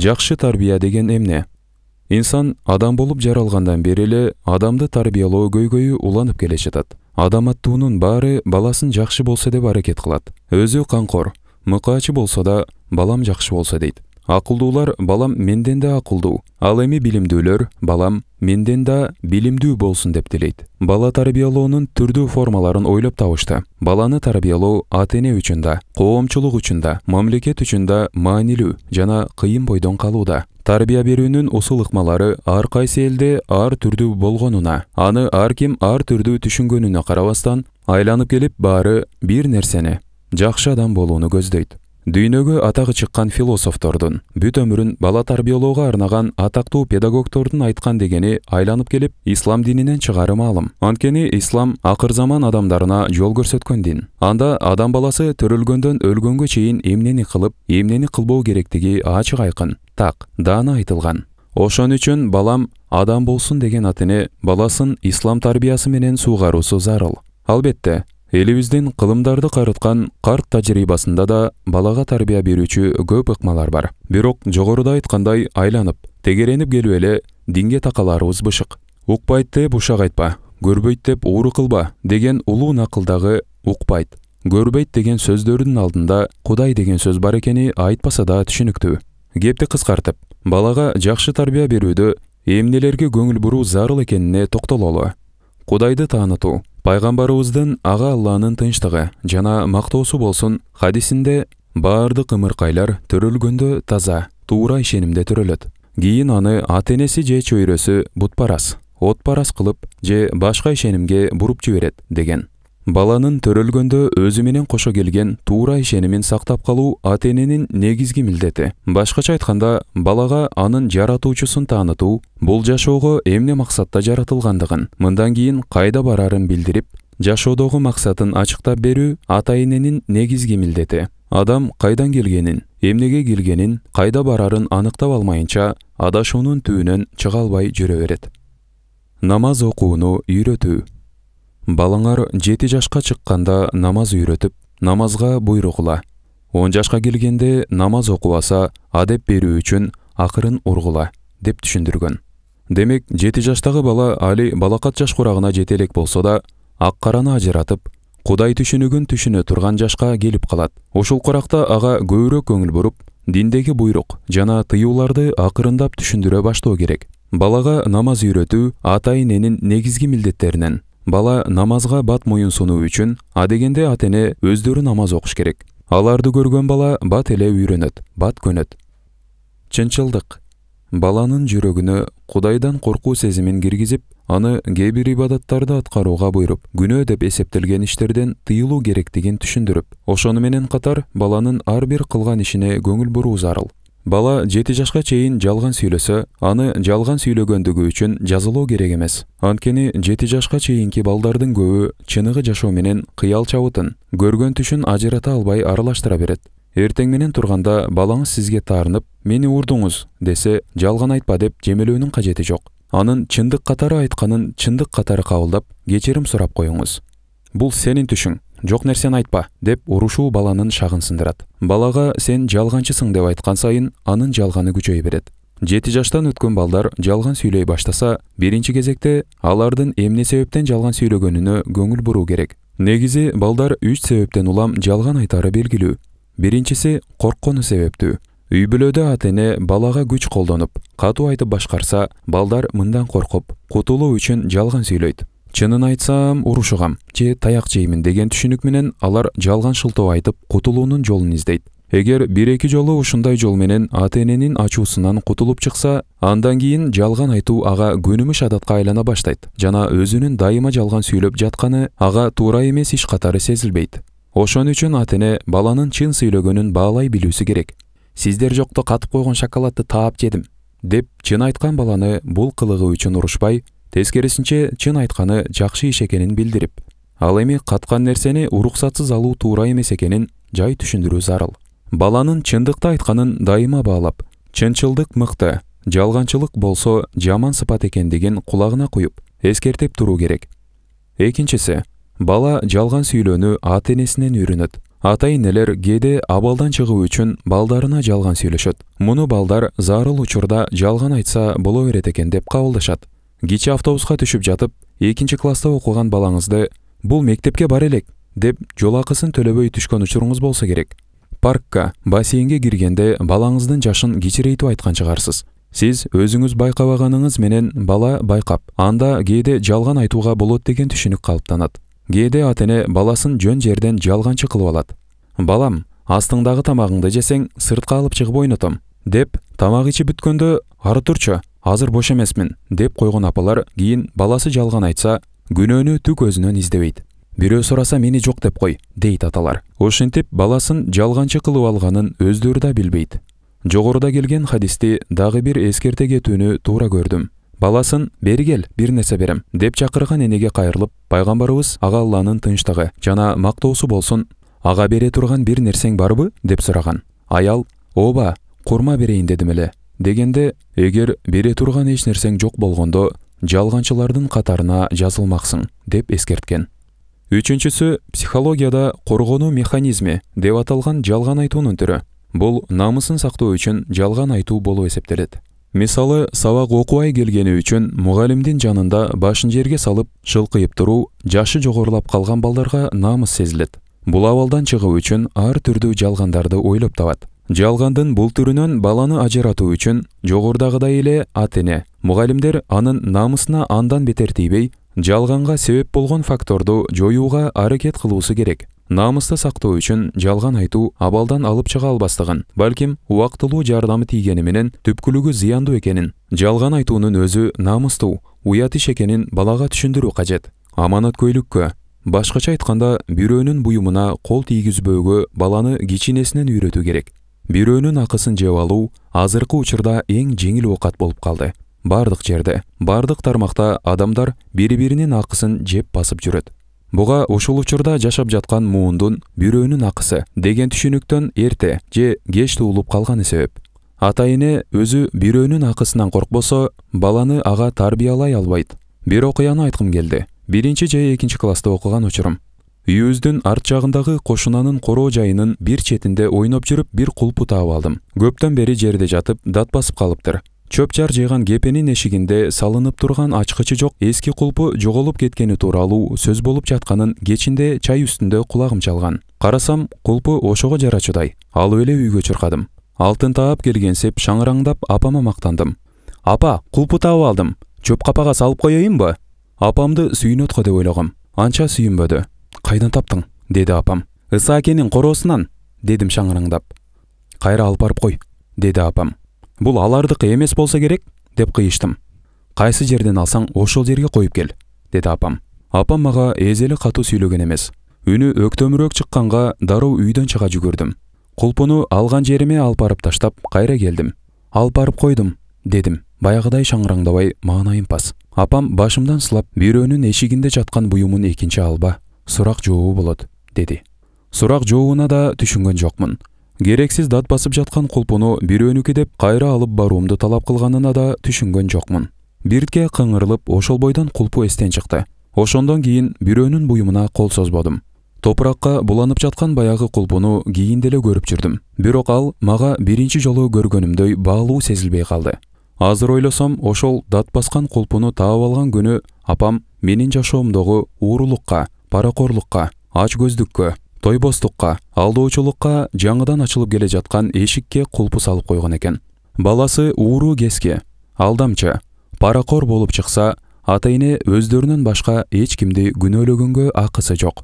Жакшы тарбия деген эмне? Инсан адам болуп жаралгандан бери эле адамды тарбиялоо көйгөйү уланып келе жатат. Адам аттуунун баары баласын жакшы болсо деп аракет кылат. Өзү камкор, мыкаачы болсо да балам жакшы болсо дейт. Акылдуулар балам менден да акылдуу, ал эми билимдүүлөр балам менден да билимдүү болсун деп тилейт. Бала тарбиялоонун түрдүү формаларын ойлоп табышты. Баланы тарбиялоо ата-эне үчүн да, коомчулук үчүн да, мамлекет үчүн да маанилүү жана кыйын бойдон калууда. Тарбия берүүнүн усул ыкмалары ар кайсы элде ар түрдүү болгонуна, аны ар ким ар түрдүү түшүнгөнүнө карабастан, айланып келип баары бир нерсени, жакшы адам болууну көздөйт. Дүйнөгө атагы чыккан философтордун, бүт өмүрүн бала тарбиялоого арнаган атактуу педагогтордун айткан дегени айланып келип ислам дининен чыгарым алым. Анткени ислам акыр заман адамдарына жол көрсөткөн дин. Анда адам баласы төрөлгөндөн өлгөнгө чейин эмнени кылып, эмнени кылбоо керектиги ачык айкын, так, даана айтылган. Ошон үчүн балам адам болсун деген ата-эне баласын ислам тарбиясы менен суугаруусу зарыл. Албетте, элибиздин кылымдарды карыткан карт тажрыйбасында да балага тарбия берүүчү көп ыкмалар бар. Бирок жогоруда айткандай айланып, тегеренип келип эле динге такаларыбыз бышык. Укпайт деп ушак айтпа, көрбөйт деп ууру кылба деген улуу накылдагы укпайт, көрбөйт деген сөздөрдүн алдында Кудай деген сөз бар экени айтпаса да түшүнүктүү. Кепти кыскартып, балага жакшы тарбия берүүдө эмнелерге көңүл буруу зарыл экенине токтололу. Кудайды таанытуу, пайгамбарыбыздын ага Алланын тынчтыгы жана мактоосу болсун хадисинде баардык ымыркайлар төрөлгөндө таза, туура ишенимде төрөлөт. Кийин аны ата-энеси же чөйрөсү бутпарас, отпарас кылып же башка ишенимге буруп жиберет деген. Баланын төрөлгөндө өзү менен кошо келген туура ишенимин сактап калуу ата-эненин негизги милдети. Башкача айтканда, балага анын жаратуучусун таанытуу, бул жашоого эмне максатта жаратылгандыгын, мындан кийин кайда барарын билдирип, жашоодогу максатын ачыктап берүү ата-эненин негизги милдети. Адам кайдан келгенин, эмнеге келгенин, кайда барарын аныктап алмайынча, адашуунун түбүнөн чыга албай жүрө берет. Намаз окууну үйрөтүү. Балаңар 7 жашка чыкканда намаз үйрөтүп, намазга буйругула. 10 жашка келгенде намаз окубаса, адеп берүү үчүн акырын ургула деп түшүндүргөн. Демек, 7 жаштагы бала али балакат жаш курагына жете элек болсо да, ак-караны ажыратып, Кудай түшүнүгүн түшүнө турган жашка келип калат. Ушул куракта ага көбүрөөк көңүл буруп, диндеги буйрук жана тыюуларды акырындап түшүндүрө баштоо керек. Балага намаз үйрөтүү ата-эненин негизги милдеттеринен. Бала намазга бат моюн сунуу үчүн адегенде ата-эне өздөрү намаз окуш керек. Аларды көргөн бала бат эле үйрөнөт, бат көнөт. Чынчылдык. Баланын жүрөгүнө Кудайдан коркуу сезимин киргизип, аны кээ бир ибадаттарды аткарууга буйруп, күнөө деп эсептелген иштерден тыйылуу керектигин түшүндүрүп, ошону менен катар баланын ар бир кылган ишине көңүл буруу зарыл. Бала 7 жашка чейин жалган сүйлөсө, аны жалган сүйлөгөндүгү үчүн жазалоо керек эмес. Анткени 7 жашка чейинки балдардын көбү чыныгы жашоо менен кыял чабытын, көргөн түшүн ажырата албай аралаштыра берет. Эртең менен турганда балаңыз сизге таарынып, "Мени урдуңуз" десе, жалган айтпа деп жемелөөнүн кажети жок. Анын чындык катары айтканын чындык катары кабылдап, кечирим сурап коюңуз. Бул сенин түшүң, жок нерсени айтпа деп урушуу баланын шагын сындырат. Балага сен жалганчысың деп айткан сайын анын жалганы күчөй берет. 7 жаштан өткөн балдар жалган сүйлөй баштаса, биринчи кезекте алардын эмне себептен жалган сүйлөгөнүнө көңүл буруу керек. Негизи балдар 3 себептен улам жалган айтары белгилүү. Биринчиси корккону себептүү. Үй бүлөдө ата-эне балага күч колдонуп, катуу айтып башкарса, балдар мындан коркуп, кутулуу үчүн жалган сүйлөйт. Чынын айтсам, урушугам, же таяк жеймин деген түшүнүк менен алар жалган шылтоо айтып, кутулуунун жолун издейт. Эгер 1-2 жолу ушундай жол менен ата-эненин ачуусунан кутулуп чыкса, андан кийин жалган айтуу ага көнүмүш адатка айлана баштайт жана өзүнүн дайыма жалган сүйлөп жатканы ага туура эмес иш катары сезилбейт. Ошон үчүн ата-эне баланын чын сүйлөгөнүн баалай билүүсү керек. "Сиздер жокто катып койгон шоколадты таап жедим" деп чын айткан баланы бул кылыгы үчүн урушпай, тескерисинче чын айтканы жакшы иш экенин билдирип, ал эми каткан нерсени уруксатсыз алуу туура эмес экенин жай түшүндүрүү зарыл. Баланын чындыкты айтканын дайыма баалап, чынчылдык мыкты, жалганчылык болсо жаман сыпат экендигин кулагына куюп, эскертип туруу керек. Экинчиси, бала жалган сүйлөөнү ата-энесинен үйрөнөт. Ата-энелер кээде абалдан чыгуу үчүн балдарына жалган сүйлөшөт. Муну балдар зарыл учурда жалган айтса боло берет экен деп кабылдашат. Кичи автобуска түшүп жатып, 2-класста окуган балаңызды «Бул мектепке бар элек» деп жол акысын төлөбөй түшкөн учуруңуз болсо керек. Паркка, бассейнге киргенде балаңыздын жашын кичирейтип айткан чыгарсыз. Сиз өзүңүз байкабаганыңыз менен бала байкап, анда кээде жалган айтууга болот деген түшүнүк калыптанат. Кээде ата-эне баласын жөн жерден жалганчы кылып алат. «Балам, астыңдагы тамагыңды жесең, сыртка алып чыгып ойнотом» деп, тамак ичип бүткөндө «Ары турчу, азыр бош эмесмин» деп койгон апалар кийин баласы жалган айтса, күнөөнү түк өзүнөн издебейт. «Бирөө сураса мени жок деп кой» дейт аталар. Ошентип баласын жалганчы кылып алганын өздөрү да билбейт. Жогоруда келген хадисти дагы бир эскерте кетүүнү туура көрдүм. Баласын «Бери кел, бир нерсе берем» деп чакырган энеге кайрылып, пайгамбарыбыз ага Алланын тынчтыгы жана мактоосу болсун, «Ага бере турган бир нерсең барбы?» деп сураган. Аял «Ооба, курма берейин дедим эле» дегенде, эгер бере турган эч нерсең жок болгондо, жалганчылардын катарына жазылмаксың деп эскерткен. Үчүнчүсү, психологияда коргонуу механизми деп аталган жалган айтуунун түрү. Бул намысын сактоо үчүн жалган айтуу болуп эсептелет. Мисалы, сабак окубай келгени үчүн мугалимдин жанында башын жерге салып шылкыйып туруу жашы жогорулап калган балдарга намыс сезилет. Бул абалдан чыгуу үчүн ар түрдүү жалгандарды ойлоп табат. Жалгандын бул түрүнөн баланы ажыратуу үчүн жогорудагыдай эле ата-эне, мугалимдер анын намысына андан бетер тийбей, жалганга себеп болгон факторду жоюуга аракет кылуусу керек. Намысты сактоо үчүн жалган айтуу абалдан алып чыга албастыгын, балким убактылуу жардамы тийгени менен түпкүлүгү зыяндуу экенин, жалган айтуунун өзү намыстуу, уят иш экенин балага түшүндүрүү кажет. Аманаткөйлүккө, башкача айтканда, бирөөнүн буюмуна кол тийгизбөөгө баланы кичинесинен үйрөтүү керек. Бирөөнүн акысын жеп алуу азыркы учурда эң жеңил оокат болуп калды. Бардык жерде, бардык тармакта адамдар бири-биринин акысын жеп басып жүрөт. Буга ушул учурда жашап жаткан муундун бирөөнүн акысы деген түшүнүктөн эрте же кеч туулуп калганы себеп. Ата-эне өзү бирөөнүн акысынан коркпосо, баланы ага тарбиялай албайт. Бир окуяны айткым келди. 1 же 2 класста окуган учурум. Үйүбүздүн арт жагындагы кошунанын короо жайынын бир четинде ойноп жүрүп бир кулпу таап алдым. Көптөн бери жерде жатып, дат басып калыптыр. Чөп-чар жыйган кепенин эшигинде салынып турган ачкычы жок эски кулпу жоголуп кеткени тууралуу сөз болуп жатканын кечинде чай үстүндө кулагым чалган. Карасам, кулпу ошого жарачудай. Алып эле үйгө чуркадым. Алтын таап келгенсеп шаңыраңдап апама мактандым. «Апа, кулпу таап алдым. Чөп капага салып коеюнбу?» Апамды сүйүнөткө деп ойлогом. Анча сүйүнбөдү. «Кайдан таптың?» деди апам. «Ыса акенин короосунан» дедим шаңыраңдап. «Кайра алып барып кой» деди апам. «Бул алардыкы эмес болсо керек» деп кыйыштым. «Кайсы жерден алсаң, ошол жерге коюп кел» деди апам. Апам мага эзели катуу сүйлөгөн эмес. Үнү өктөмүрөөк чыкканга дароо үйдөн чыга жүгүрдүм. Кулпуну алган жериме алып барып таштап, кайра келдим. «Алып барып койдум» дедим. Баягыдай шаңыраңдабай маанайым пас. Апам башымдан сылап, бирөөнүн эшигинде жаткан буюмун экинчи алба, сурак жообу болот деди. Сурак жообуна да түшүнгөн жокмун. Керексиз дат басып жаткан кулпуну бирөөнүкү деп кайра алып баруумду талап кылганына да түшүнгөн жокмун. Биртке кыңырылып, ошол бойдон кулпу эстен чыкты. Ошондон кийин бирөөнүн буюмуна кол созбодум. Топуракка буланып жаткан баягы кулпуну кийинде эле көрүп жүрдүм. Бирок ал мага биринчи жолу көргөнүмдөй баалуу сезилбей калды. Азыр ойлосом, ошол дат баскан кулпуну таап алган күнү апам менин жашоомдогу уурулукка, паракорлукка, ач көздүккө, тойбостукка, алдоочулукка жаңыдан ачылып келе жаткан эшикке кулпу салып койгон экен. Баласы ууруу кеске, алдамчы, паракор болуп чыкса, ата-эне өздөрүнөн башка эч кимди күнөөлөгөнгө акысы жок.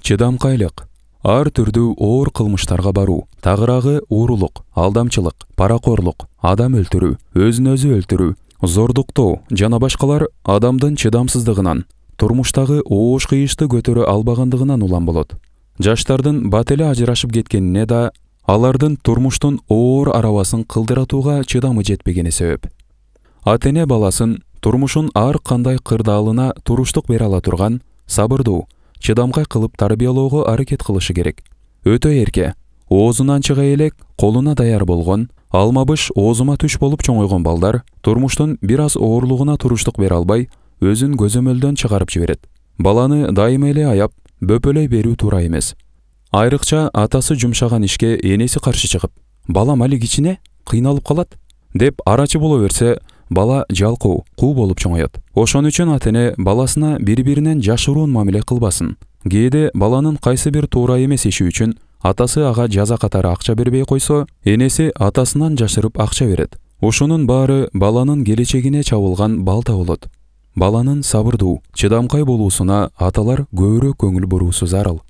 Чыдамкайлык, ар түрдүү оор кылмыштарга баруу, тагыраагы уурулук, алдамчылык, паракорлук, адам өлтүрүү, өзүн өзү өлтүрүү, зордуктоо жана башкалар адамдын чыдамсыздыгынан, турмуштагы оош кыйышты көтөрө албагандыгынан улам болот. Жаштардын бат эле ажырашып кеткенине да алардын турмуштун оор арабасын кылдыратууга чыдамы жетпегени себеп. Ата-эне баласын турмушун ар кандай кырдаалына туруштук бере ала турган, сабырдуу, чыдамкай кылып тарбиялоого аракет кылышы керек. Өтө эрке, оозунан чыга элек, колуна даяр болгон, алмабыш оозума түш болуп чоңойгон балдар турмуштун бир аз оорлугуна туруштук бере албай, өзүн көзөмөлдөн чыгарып жиберет. Баланы дайыма эле аяп, бөпөлөй берүү туура эмес. Айрыкча атасы жумшаган ишке энеси каршы чыгып, балам али кичине, кыйналып калат деп арачы боло берсе, бала жалкоо, куу болуп чоңоет. Ошон үчүн ата-эне баласына бири-биринен жашыруун мамиле кылбасын. Кээде баланын кайсы бир туура эмес иши үчүн атасы ага жаза катары акча бербей койсо, энеси атасынан жашырып акча берет. Ушунун баары баланын келечегине чабылган балта болот. Баланын сабырдуу, чыдамкай болуусуна аталар көбүрөөк көңүл буруусу зарыл.